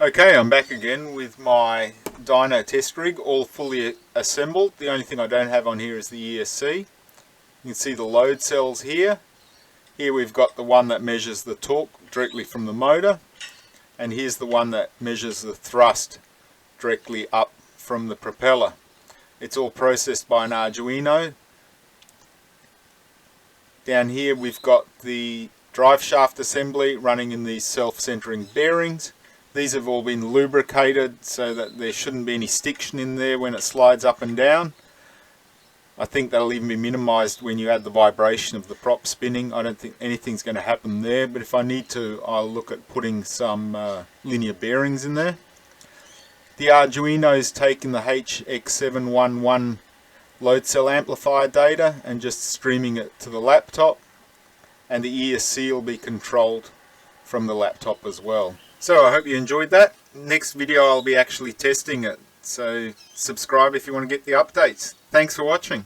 Okay, I'm back again with my Dyno test rig, all fully assembled. The only thing I don't have on here is the ESC. You can see the load cells here. Here we've got the one that measures the torque directly from the motor, and here's the one that measures the thrust directly up from the propeller. It's all processed by an Arduino. Down here we've got the drive shaft assembly running in these self-centering bearings. These have all been lubricated so that there shouldn't be any stiction in there when it slides up and down. I think that'll even be minimized when you add the vibration of the prop spinning. I don't think anything's going to happen there, but if I need to, I'll look at putting some linear bearings in there. The Arduino's taken the HX711 load cell amplifier data and just streaming it to the laptop, and the ESC will be controlled from the laptop as well. So I hope you enjoyed that. Next video I'll be actually testing it, so subscribe if you want to get the updates. Thanks for watching.